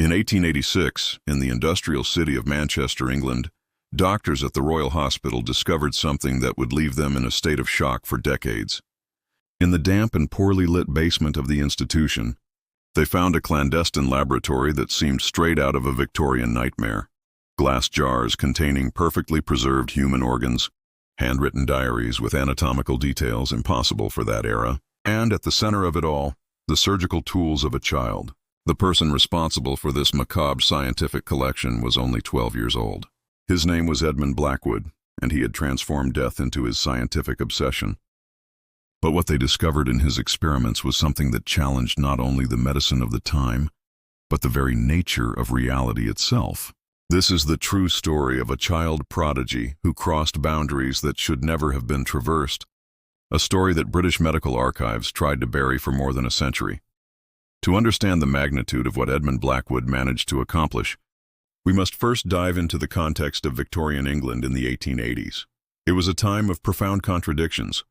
In 1886, in the industrial city of Manchester, England, doctors at the Royal Hospital discovered something that would leave them in a state of shock for decades. In the damp and poorly lit basement of the institution, they found a clandestine laboratory that seemed straight out of a Victorian nightmare. Glass jars containing perfectly preserved human organs, handwritten diaries with anatomical details impossible for that era, and at the center of it all, the surgical tools of a child. The person responsible for this macabre scientific collection was only 12 years old. His name was Edmund Blackwood, and he had transformed death into his scientific obsession. But what they discovered in his experiments was something that challenged not only the medicine of the time, but the very nature of reality itself. This is the true story of a child prodigy who crossed boundaries that should never have been traversed, a story that British medical archives tried to bury for more than a century. To understand the magnitude of what Edmund Blackwood managed to accomplish, we must first dive into the context of Victorian England in the 1880s. It was a time of profound contradictions.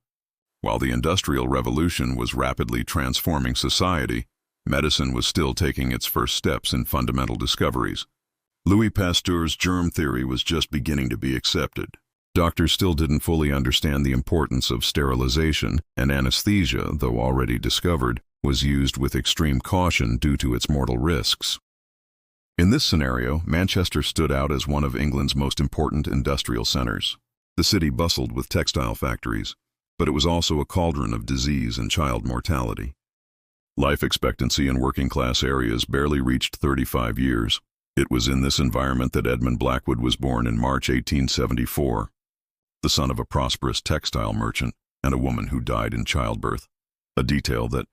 While the Industrial Revolution was rapidly transforming society, medicine was still taking its first steps in fundamental discoveries. Louis Pasteur's germ theory was just beginning to be accepted. Doctors still didn't fully understand the importance of sterilization, and anesthesia, though already discovered, was used with extreme caution due to its mortal risks. In this scenario, Manchester stood out as one of England's most important industrial centers. The city bustled with textile factories, but it was also a cauldron of disease and child mortality. Life expectancy in working-class areas barely reached 35 years. It was in this environment that Edmund Blackwood was born in March 1874, the son of a prosperous textile merchant and a woman who died in childbirth, a detail that,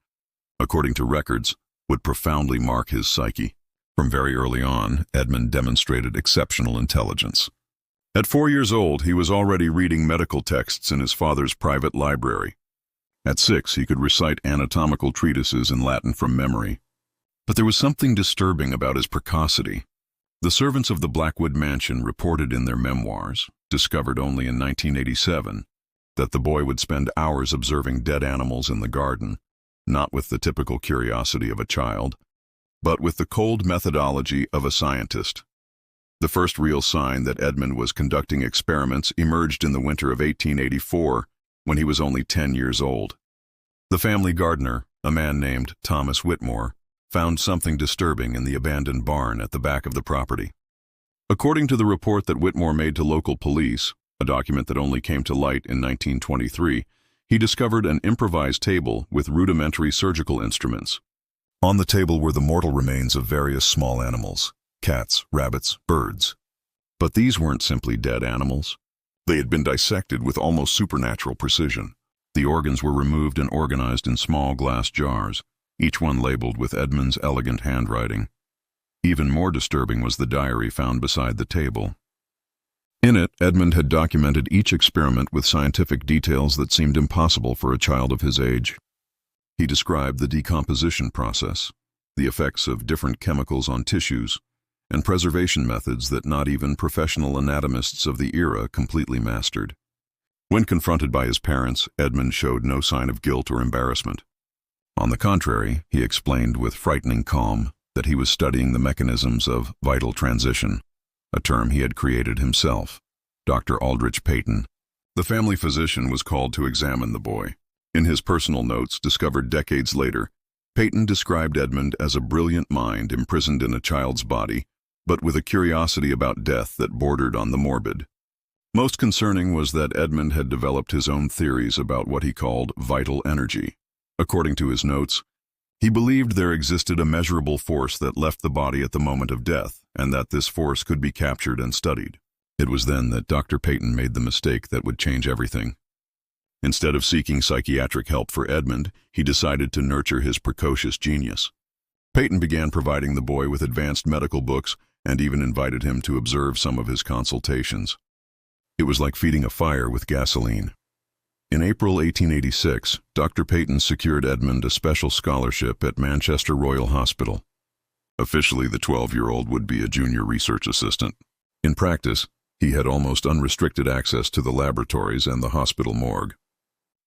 according to records, would profoundly mark his psyche. From very early on, Edmund demonstrated exceptional intelligence. At 4 years old, he was already reading medical texts in his father's private library. At 6, he could recite anatomical treatises in Latin from memory. But there was something disturbing about his precocity. The servants of the Blackwood mansion reported in their memoirs, discovered only in 1987, that the boy would spend hours observing dead animals in the garden, not with the typical curiosity of a child, but with the cold methodology of a scientist. The first real sign that Edmund was conducting experiments emerged in the winter of 1884, when he was only 10 years old. The family gardener, a man named Thomas Whitmore, found something disturbing in the abandoned barn at the back of the property. According to the report that Whitmore made to local police, a document that only came to light in 1923, he discovered an improvised table with rudimentary surgical instruments. On the table were the mortal remains of various small animals, cats, rabbits, birds. But these weren't simply dead animals. They had been dissected with almost supernatural precision. The organs were removed and organized in small glass jars, each one labeled with Edmund's elegant handwriting. Even more disturbing was the diary found beside the table. In it, Edmund had documented each experiment with scientific details that seemed impossible for a child of his age. He described the decomposition process, the effects of different chemicals on tissues, and preservation methods that not even professional anatomists of the era completely mastered. When confronted by his parents, Edmund showed no sign of guilt or embarrassment. On the contrary, he explained with frightening calm that he was studying the mechanisms of vital transition, a term he had created himself. Dr. Aldrich Peyton, the family physician, was called to examine the boy. In his personal notes, discovered decades later, Peyton described Edmund as a brilliant mind imprisoned in a child's body, but with a curiosity about death that bordered on the morbid. Most concerning was that Edmund had developed his own theories about what he called vital energy. According to his notes, he believed there existed a measurable force that left the body at the moment of death, and that this force could be captured and studied. It was then that Dr. Peyton made the mistake that would change everything. Instead of seeking psychiatric help for Edmund, he decided to nurture his precocious genius. Peyton began providing the boy with advanced medical books and even invited him to observe some of his consultations. It was like feeding a fire with gasoline. In April 1886, Dr. Peyton secured Edmund a special scholarship at Manchester Royal Hospital. Officially, the 12-year-old would be a junior research assistant. In practice, he had almost unrestricted access to the laboratories and the hospital morgue.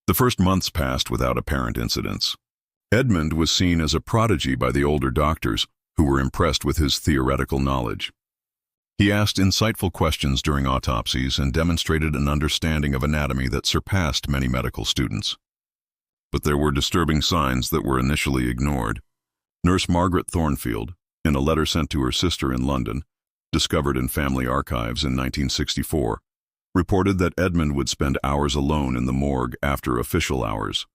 The first months passed without apparent incidents. Edmund was seen as a prodigy by the older doctors, who were impressed with his theoretical knowledge. He asked insightful questions during autopsies and demonstrated an understanding of anatomy that surpassed many medical students. But there were disturbing signs that were initially ignored. Nurse Margaret Thornfield, in a letter sent to her sister in London, discovered in family archives in 1964, reported that Edmund would spend hours alone in the morgue after official hours.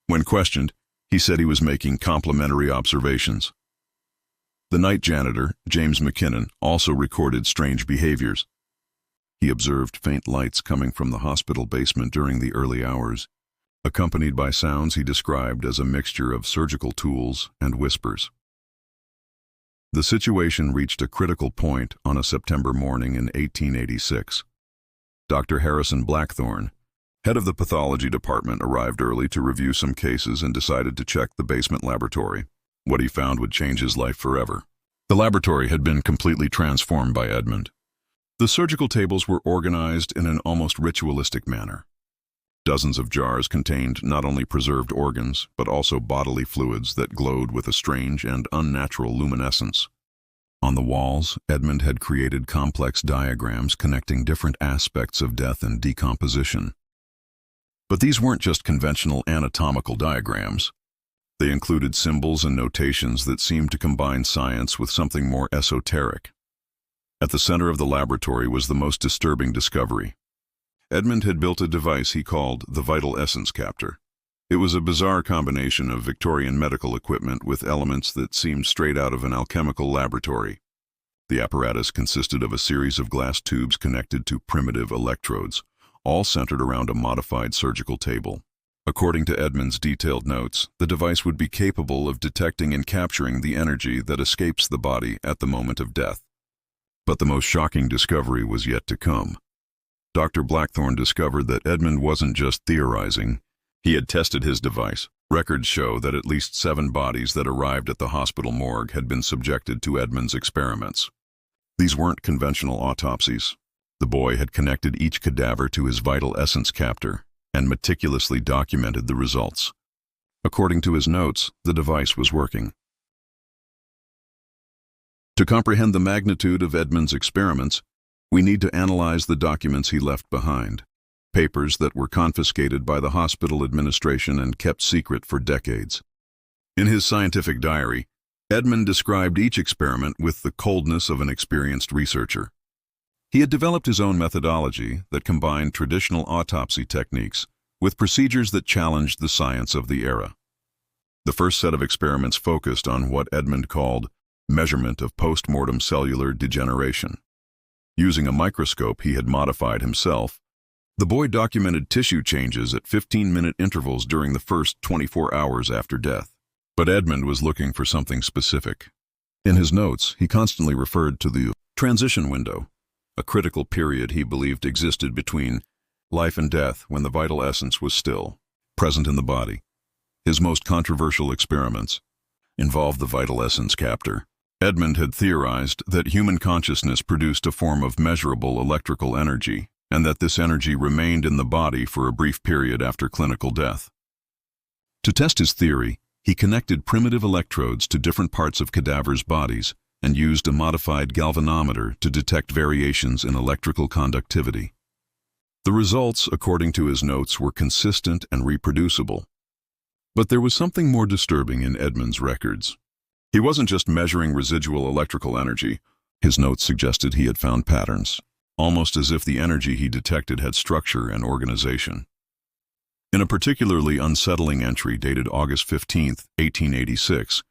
When questioned, he said he was making complimentary observations. The night janitor, James McKinnon, also recorded strange behaviors. He observed faint lights coming from the hospital basement during the early hours, accompanied by sounds he described as a mixture of surgical tools and whispers. The situation reached a critical point on a September morning in 1886. Dr. Harrison Blackthorne, head of the pathology department, arrived early to review some cases and decided to check the basement laboratory. What he found would change his life forever. The laboratory had been completely transformed by Edmund. The surgical tables were organized in an almost ritualistic manner. Dozens of jars contained not only preserved organs, but also bodily fluids that glowed with a strange and unnatural luminescence. On the walls, Edmund had created complex diagrams connecting different aspects of death and decomposition. But these weren't just conventional anatomical diagrams. They included symbols and notations that seemed to combine science with something more esoteric. At the center of the laboratory was the most disturbing discovery. Edmund had built a device he called the vital essence captor. It was a bizarre combination of Victorian medical equipment with elements that seemed straight out of an alchemical laboratory. The apparatus consisted of a series of glass tubes connected to primitive electrodes, all centered around a modified surgical table. According to Edmund's detailed notes, the device would be capable of detecting and capturing the energy that escapes the body at the moment of death. But the most shocking discovery was yet to come. Dr. Blackthorne discovered that Edmund wasn't just theorizing. He had tested his device. Records show that at least 7 bodies that arrived at the hospital morgue had been subjected to Edmund's experiments. These weren't conventional autopsies. The boy had connected each cadaver to his vital essence captor and meticulously documented the results. According to his notes, the device was working. To comprehend the magnitude of Edmund's experiments, we need to analyze the documents he left behind, papers that were confiscated by the hospital administration and kept secret for decades. In his scientific diary, Edmund described each experiment with the coldness of an experienced researcher. He had developed his own methodology that combined traditional autopsy techniques with procedures that challenged the science of the era. The first set of experiments focused on what Edmund called measurement of post-mortem cellular degeneration. Using a microscope he had modified himself, the boy documented tissue changes at 15-minute intervals during the first 24 hours after death. But Edmund was looking for something specific. In his notes, he constantly referred to the transition window, a critical period he believed existed between life and death when the vital essence was still present in the body. His most controversial experiments involved the vital essence captor. Edmund had theorized that human consciousness produced a form of measurable electrical energy, and that this energy remained in the body for a brief period after clinical death. To test his theory, he connected primitive electrodes to different parts of cadavers' bodies and used a modified galvanometer to detect variations in electrical conductivity. The results, according to his notes, were consistent and reproducible. But there was something more disturbing in Edmund's records. He wasn't just measuring residual electrical energy. His notes suggested he had found patterns, almost as if the energy he detected had structure and organization. In a particularly unsettling entry dated August 15, 1886,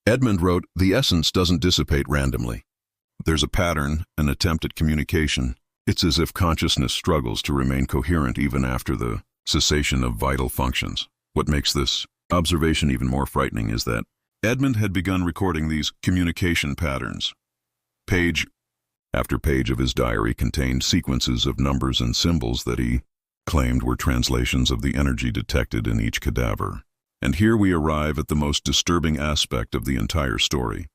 Edmund wrote, "The essence doesn't dissipate randomly. There's a pattern, an attempt at communication. It's as if consciousness struggles to remain coherent even after the cessation of vital functions." What makes this observation even more frightening is that Edmund had begun recording these communication patterns. Page after page of his diary contained sequences of numbers and symbols that he claimed were translations of the energy detected in each cadaver. And here we arrive at the most disturbing aspect of the entire story.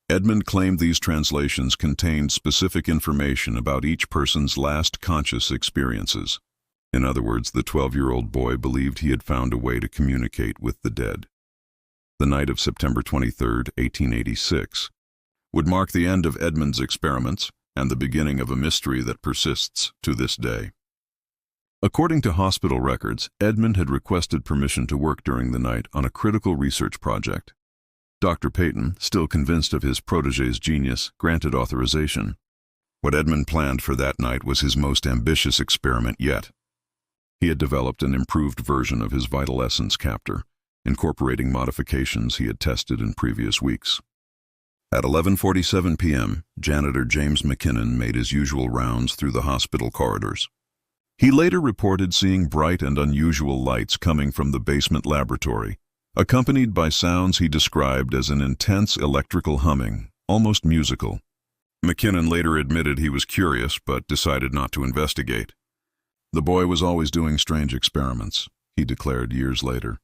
Edmund claimed these translations contained specific information about each person's last conscious experiences. In other words, the 12-year-old boy believed he had found a way to communicate with the dead. The night of September 23, 1886, would mark the end of Edmund's experiments and the beginning of a mystery that persists to this day. According to hospital records, Edmund had requested permission to work during the night on a critical research project. Dr. Peyton, still convinced of his protégé's genius, granted authorization. What Edmund planned for that night was his most ambitious experiment yet. He had developed an improved version of his vital essence captor, incorporating modifications he had tested in previous weeks. At 11:47 p.m., janitor James McKinnon made his usual rounds through the hospital corridors. He later reported seeing bright and unusual lights coming from the basement laboratory, accompanied by sounds he described as an intense electrical humming, almost musical. McKinnon later admitted he was curious but decided not to investigate. "The boy was always doing strange experiments," he declared years later.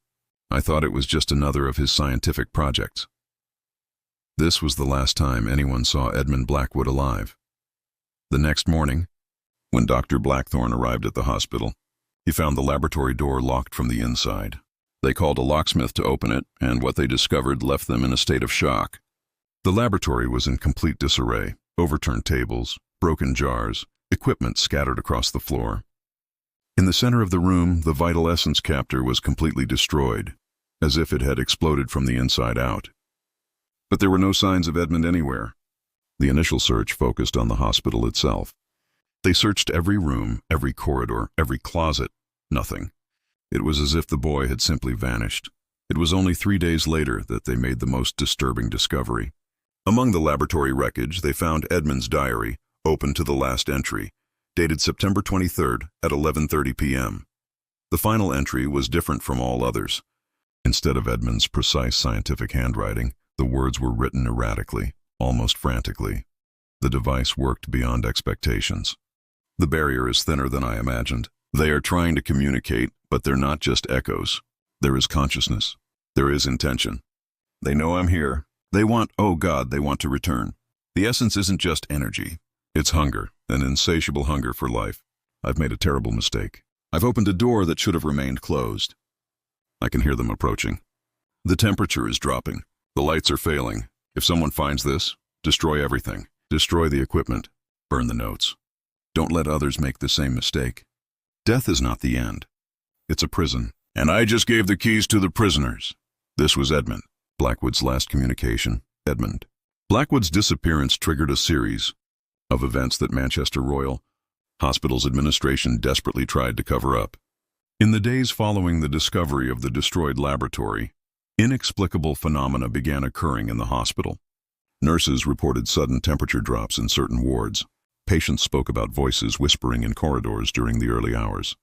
"I thought it was just another of his scientific projects." This was the last time anyone saw Edmund Blackwood alive. The next morning, when Dr. Blackthorne arrived at the hospital, he found the laboratory door locked from the inside. They called a locksmith to open it, and what they discovered left them in a state of shock. The laboratory was in complete disarray: overturned tables, broken jars, equipment scattered across the floor. In the center of the room, the vital essence captor was completely destroyed, as if it had exploded from the inside out. But there were no signs of Edmund anywhere. The initial search focused on the hospital itself. They searched every room, every corridor, every closet. Nothing. It was as if the boy had simply vanished. It was only 3 days later that they made the most disturbing discovery. Among the laboratory wreckage, they found Edmund's diary, open to the last entry, dated September 23rd at 11:30 p.m. The final entry was different from all others. Instead of Edmund's precise scientific handwriting, the words were written erratically, almost frantically. The device worked beyond expectations. "The barrier is thinner than I imagined. They are trying to communicate, but they're not just echoes. There is consciousness. There is intention. They know I'm here. They want, oh God, they want to return. The essence isn't just energy. It's hunger, an insatiable hunger for life. I've made a terrible mistake. I've opened a door that should have remained closed." I can hear them approaching. "The temperature is dropping. The lights are failing. If someone finds this, destroy everything. Destroy the equipment. Burn the notes. Don't let others make the same mistake. Death is not the end. It's a prison. And I just gave the keys to the prisoners." This was Edmund Blackwood's last communication. Edmund Blackwood's disappearance triggered a series of events that Manchester Royal Hospital's administration desperately tried to cover up. In the days following the discovery of the destroyed laboratory, inexplicable phenomena began occurring in the hospital. Nurses reported sudden temperature drops in certain wards. Patients spoke about voices whispering in corridors during the early hours.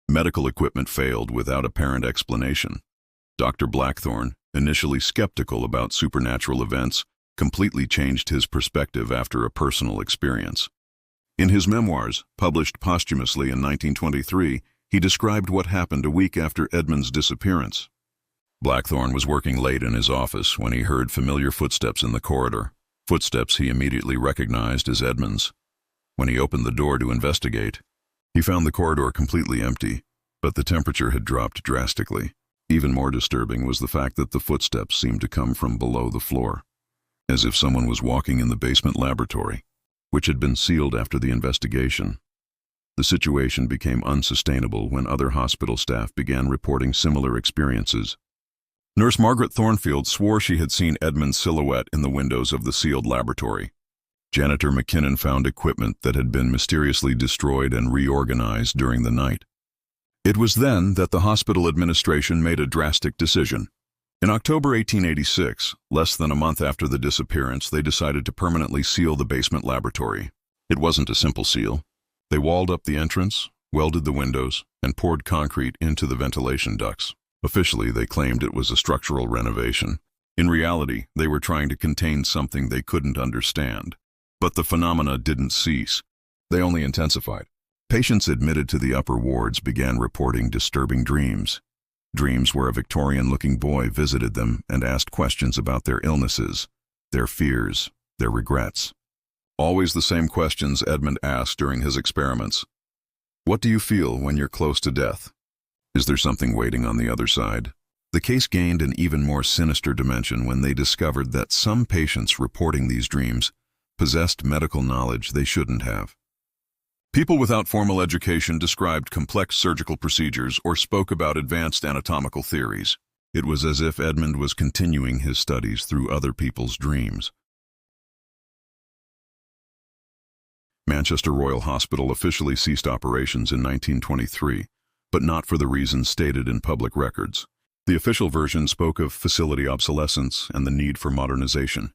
Medical equipment failed without apparent explanation. Dr. Blackthorne, initially skeptical about supernatural events, completely changed his perspective after a personal experience. In his memoirs, published posthumously in 1923, he described what happened a week after Edmund's disappearance. Blackthorne was working late in his office when he heard familiar footsteps in the corridor, footsteps he immediately recognized as Edmund's. When he opened the door to investigate, he found the corridor completely empty, but the temperature had dropped drastically. Even more disturbing was the fact that the footsteps seemed to come from below the floor, as if someone was walking in the basement laboratory, which had been sealed after the investigation. The situation became unsustainable when other hospital staff began reporting similar experiences. Nurse Margaret Thornfield swore she had seen Edmund's silhouette in the windows of the sealed laboratory. Janitor McKinnon found equipment that had been mysteriously destroyed and reorganized during the night. It was then that the hospital administration made a drastic decision. In October 1886, less than a month after the disappearance, they decided to permanently seal the basement laboratory. It wasn't a simple seal. They walled up the entrance, welded the windows, and poured concrete into the ventilation ducts. Officially, they claimed it was a structural renovation. In reality, they were trying to contain something they couldn't understand. But the phenomena didn't cease. They only intensified. Patients admitted to the upper wards began reporting disturbing dreams. Dreams where a Victorian-looking boy visited them and asked questions about their illnesses, their fears, their regrets. Always the same questions Edmund asked during his experiments. What do you feel when you're close to death? Is there something waiting on the other side? The case gained an even more sinister dimension when they discovered that some patients reporting these dreams possessed medical knowledge they shouldn't have. People without formal education described complex surgical procedures or spoke about advanced anatomical theories. It was as if Edmund was continuing his studies through other people's dreams. Manchester Royal Hospital officially ceased operations in 1923, but not for the reasons stated in public records. The official version spoke of facility obsolescence and the need for modernization.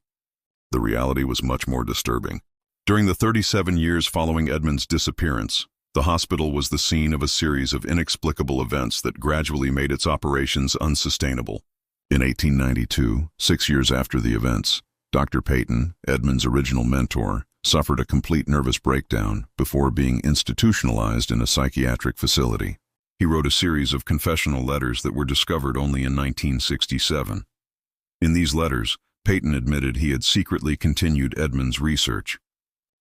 The reality was much more disturbing. During the 37 years following Edmund's disappearance, the hospital was the scene of a series of inexplicable events that gradually made its operations unsustainable. In 1892, 6 years after the events, Dr. Peyton, Edmund's original mentor, suffered a complete nervous breakdown before being institutionalized in a psychiatric facility. He wrote a series of confessional letters that were discovered only in 1967. In these letters, Peyton admitted he had secretly continued Edmund's research.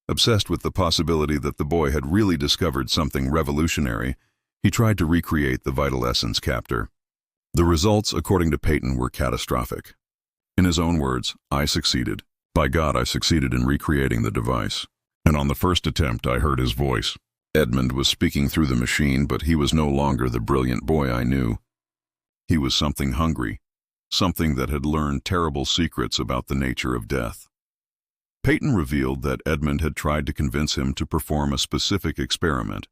Obsessed with the possibility that the boy had really discovered something revolutionary, he tried to recreate the vital essence captor. The results, according to Peyton, were catastrophic. In his own words, "I succeeded. By God, I succeeded in recreating the device. And on the first attempt, I heard his voice. Edmund was speaking through the machine, but he was no longer the brilliant boy I knew. He was something hungry, something that had learned terrible secrets about the nature of death." Peyton revealed that Edmund had tried to convince him to perform a specific experiment,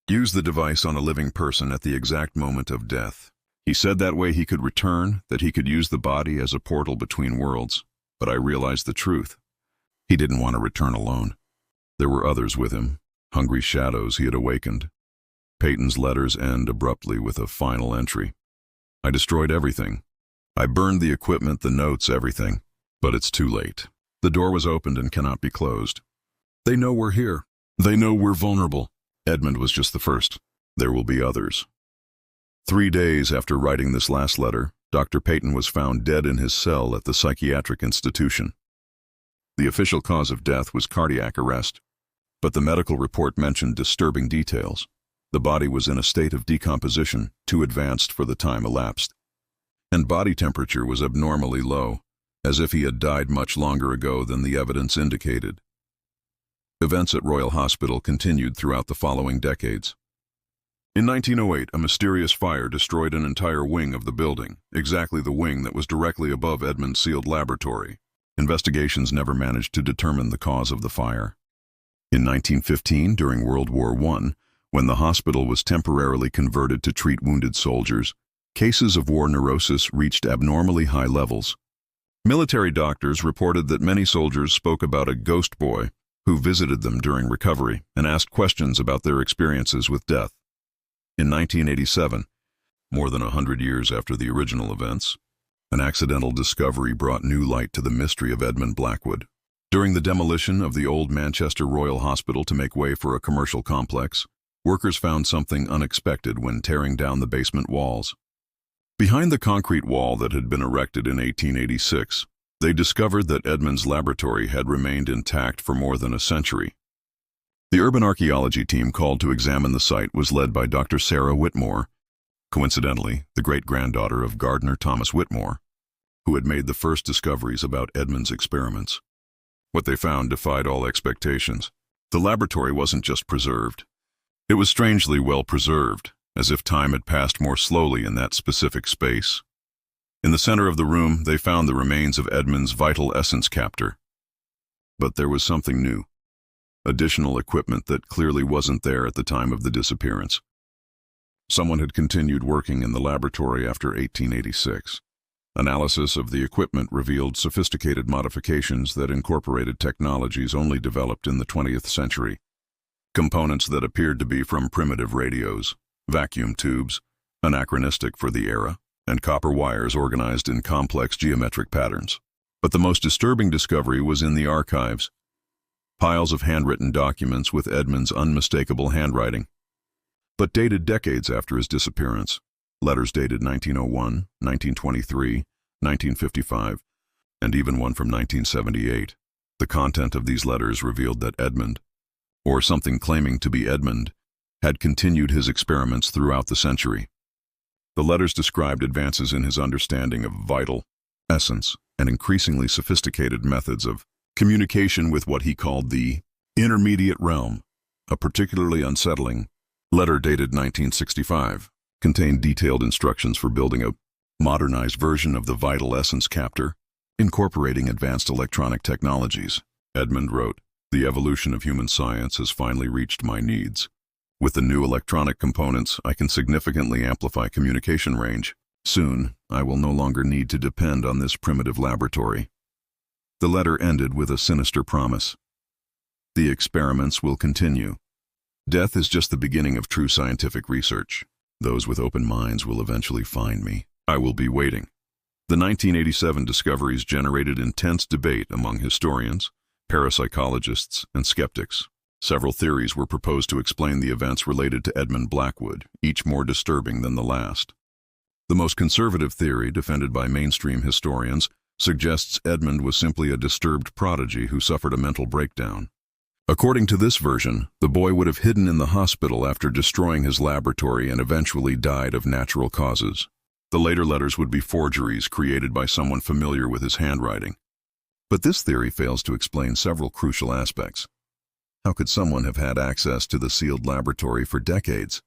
use the device on a living person at the exact moment of death. He said that way he could return, that he could use the body as a portal between worlds. But I realized the truth. He didn't want to return alone. There were others with him, hungry shadows he had awakened. Peyton's letters end abruptly with a final entry. "I destroyed everything. I burned the equipment, the notes, everything. But it's too late. The door was opened and cannot be closed. They know we're here. They know we're vulnerable. Edmund was just the first. There will be others." 3 days after writing this last letter, Dr. Peyton was found dead in his cell at the psychiatric institution. The official cause of death was cardiac arrest, but the medical report mentioned disturbing details. The body was in a state of decomposition, too advanced for the time elapsed. And body temperature was abnormally low, as if he had died much longer ago than the evidence indicated. Events at Royal Hospital continued throughout the following decades. In 1908, a mysterious fire destroyed an entire wing of the building, exactly the wing that was directly above Edmund's sealed laboratory. Investigations never managed to determine the cause of the fire. In 1915, during World War I, when the hospital was temporarily converted to treat wounded soldiers, cases of war neurosis reached abnormally high levels. Military doctors reported that many soldiers spoke about a ghost boy who visited them during recovery and asked questions about their experiences with death. In 1987, more than 100 years after the original events, an accidental discovery brought new light to the mystery of Edmund Blackwood. During the demolition of the old Manchester Royal Hospital to make way for a commercial complex, workers found something unexpected when tearing down the basement walls. Behind the concrete wall that had been erected in 1886, they discovered that Edmund's laboratory had remained intact for more than a century. The urban archaeology team called to examine the site was led by Dr. Sarah Whitmore, coincidentally the great-granddaughter of Gardner Thomas Whitmore, who had made the first discoveries about Edmund's experiments. What they found defied all expectations. The laboratory wasn't just preserved. It was strangely well preserved, as if time had passed more slowly in that specific space. In the center of the room, they found the remains of Edmund's vital essence captor. But there was something new. Additional equipment that clearly wasn't there at the time of the disappearance. Someone had continued working in the laboratory after 1886. Analysis of the equipment revealed sophisticated modifications that incorporated technologies only developed in the 20th century. Components that appeared to be from primitive radios, vacuum tubes, anachronistic for the era, and copper wires organized in complex geometric patterns. But the most disturbing discovery was in the archives. Piles of handwritten documents with Edmund's unmistakable handwriting, but dated decades after his disappearance. Letters dated 1901, 1923, 1955, and even one from 1978. The content of these letters revealed that Edmund, or something claiming to be Edmund, had continued his experiments throughout the century. The letters described advances in his understanding of vital essence and increasingly sophisticated methods of communication with what he called the intermediate realm. A particularly unsettling letter dated 1965 contained detailed instructions for building a modernized version of the vital essence captor, incorporating advanced electronic technologies. Edmund wrote, "The evolution of human science has finally reached my needs. With the new electronic components, I can significantly amplify communication range. Soon, I will no longer need to depend on this primitive laboratory." The letter ended with a sinister promise. "The experiments will continue. Death is just the beginning of true scientific research. Those with open minds will eventually find me. I will be waiting." The 1987 discoveries generated intense debate among historians, parapsychologists, and skeptics. Several theories were proposed to explain the events related to Edmund Blackwood, each more disturbing than the last. The most conservative theory, defended by mainstream historians, suggests Edmund was simply a disturbed prodigy who suffered a mental breakdown. According to this version, the boy would have hidden in the hospital after destroying his laboratory and eventually died of natural causes. The later letters would be forgeries created by someone familiar with his handwriting. But this theory fails to explain several crucial aspects. How could someone have had access to the sealed laboratory for decades?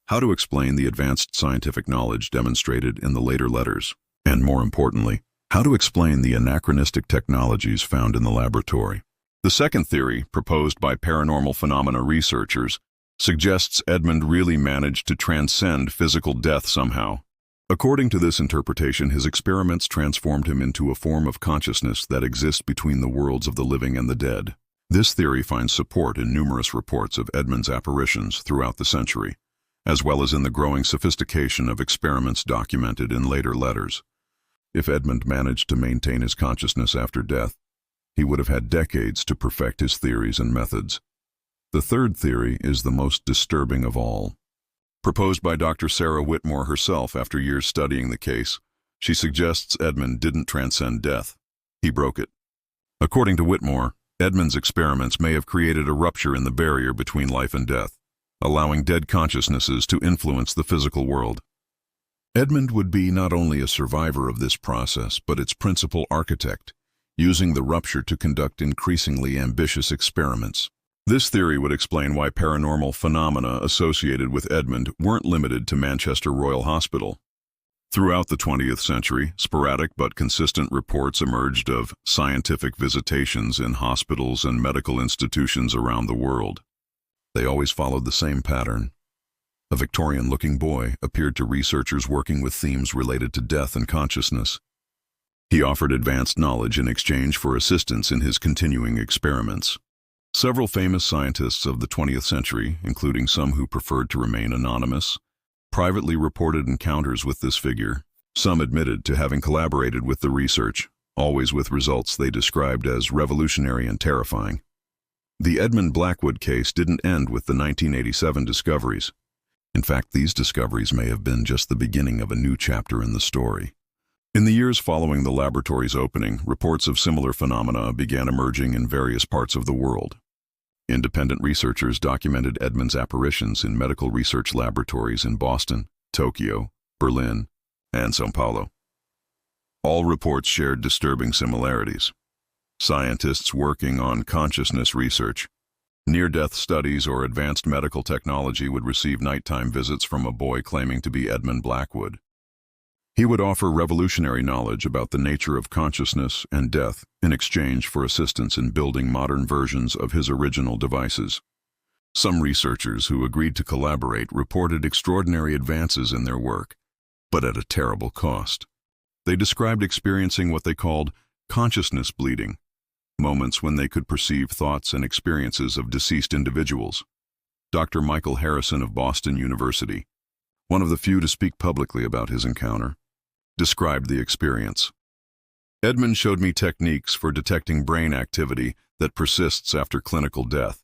How to explain the advanced scientific knowledge demonstrated in the later letters? And more importantly, how to explain the anachronistic technologies found in the laboratory? The second theory, proposed by paranormal phenomena researchers, suggests Edmund really managed to transcend physical death somehow. According to this interpretation, his experiments transformed him into a form of consciousness that exists between the worlds of the living and the dead. This theory finds support in numerous reports of Edmund's apparitions throughout the century, as well as in the growing sophistication of experiments documented in later letters. If Edmund managed to maintain his consciousness after death, he would have had decades to perfect his theories and methods. The third theory is the most disturbing of all. Proposed by Dr. Sarah Whitmore herself after years studying the case, she suggests Edmund didn't transcend death. He broke it. According to Whitmore, Edmund's experiments may have created a rupture in the barrier between life and death, allowing dead consciousnesses to influence the physical world. Edmund would be not only a survivor of this process, but its principal architect, using the rupture to conduct increasingly ambitious experiments. This theory would explain why paranormal phenomena associated with Edmund weren't limited to Manchester Royal Hospital. Throughout the 20th century, sporadic but consistent reports emerged of scientific visitations in hospitals and medical institutions around the world. They always followed the same pattern. A Victorian-looking boy appeared to researchers working with themes related to death and consciousness. He offered advanced knowledge in exchange for assistance in his continuing experiments. Several famous scientists of the 20th century, including some who preferred to remain anonymous, privately reported encounters with this figure. Some admitted to having collaborated with the research, always with results they described as revolutionary and terrifying. The Edmund Blackwood case didn't end with the 1987 discoveries. In fact, these discoveries may have been just the beginning of a new chapter in the story. In the years following the laboratory's opening, reports of similar phenomena began emerging in various parts of the world. Independent researchers documented Edmund's apparitions in medical research laboratories in Boston, Tokyo, Berlin, and São Paulo. All reports shared disturbing similarities. Scientists working on consciousness research, near-death studies, or advanced medical technology would receive nighttime visits from a boy claiming to be Edmund Blackwood. He would offer revolutionary knowledge about the nature of consciousness and death in exchange for assistance in building modern versions of his original devices. Some researchers who agreed to collaborate reported extraordinary advances in their work, but at a terrible cost. They described experiencing what they called consciousness bleeding, moments when they could perceive thoughts and experiences of deceased individuals. Dr. Michael Harrison of Boston University, one of the few to speak publicly about his encounter, described the experience. "Edmund showed me techniques for detecting brain activity that persists after clinical death.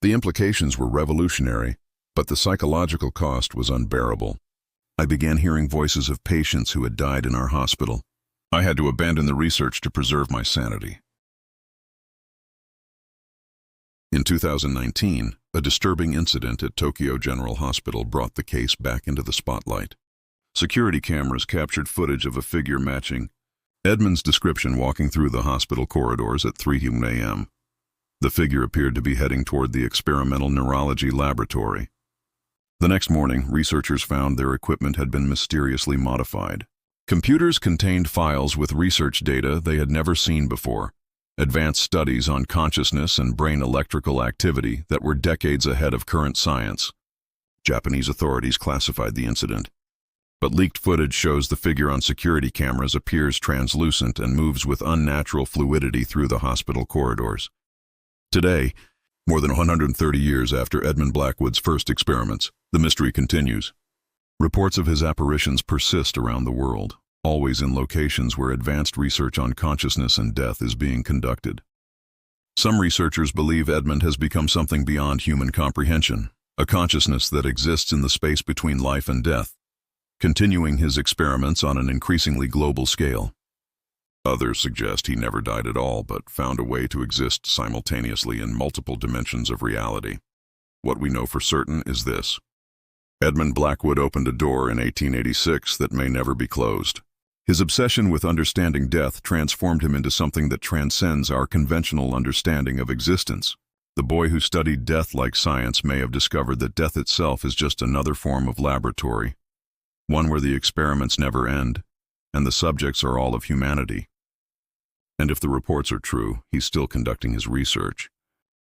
The implications were revolutionary, but the psychological cost was unbearable. I began hearing voices of patients who had died in our hospital. I had to abandon the research to preserve my sanity." In 2019, a disturbing incident at Tokyo General Hospital brought the case back into the spotlight. Security cameras captured footage of a figure matching Edmund's description walking through the hospital corridors at 3 a.m. The figure appeared to be heading toward the experimental neurology laboratory. The next morning, researchers found their equipment had been mysteriously modified. Computers contained files with research data they had never seen before, advanced studies on consciousness and brain electrical activity that were decades ahead of current science. Japanese authorities classified the incident, but leaked footage shows the figure on security cameras appears translucent and moves with unnatural fluidity through the hospital corridors. Today, more than 130 years after Edmund Blackwood's first experiments, the mystery continues. Reports of his apparitions persist around the world, always in locations where advanced research on consciousness and death is being conducted. Some researchers believe Edmund has become something beyond human comprehension, a consciousness that exists in the space between life and death, continuing his experiments on an increasingly global scale. Others suggest he never died at all, but found a way to exist simultaneously in multiple dimensions of reality. What we know for certain is this: Edmund Blackwood opened a door in 1886 that may never be closed. His obsession with understanding death transformed him into something that transcends our conventional understanding of existence. The boy who studied death like science may have discovered that death itself is just another form of laboratory, one where the experiments never end, and the subjects are all of humanity. And if the reports are true, he's still conducting his research,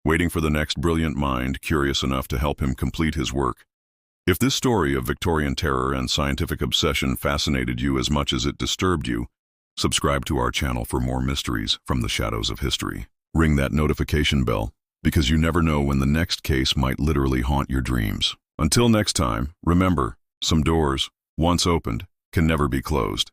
waiting for the next brilliant mind curious enough to help him complete his work. If this story of Victorian terror and scientific obsession fascinated you as much as it disturbed you, subscribe to our channel for more mysteries from the shadows of history. Ring that notification bell, because you never know when the next case might literally haunt your dreams. Until next time, remember, some doors, once opened, can never be closed.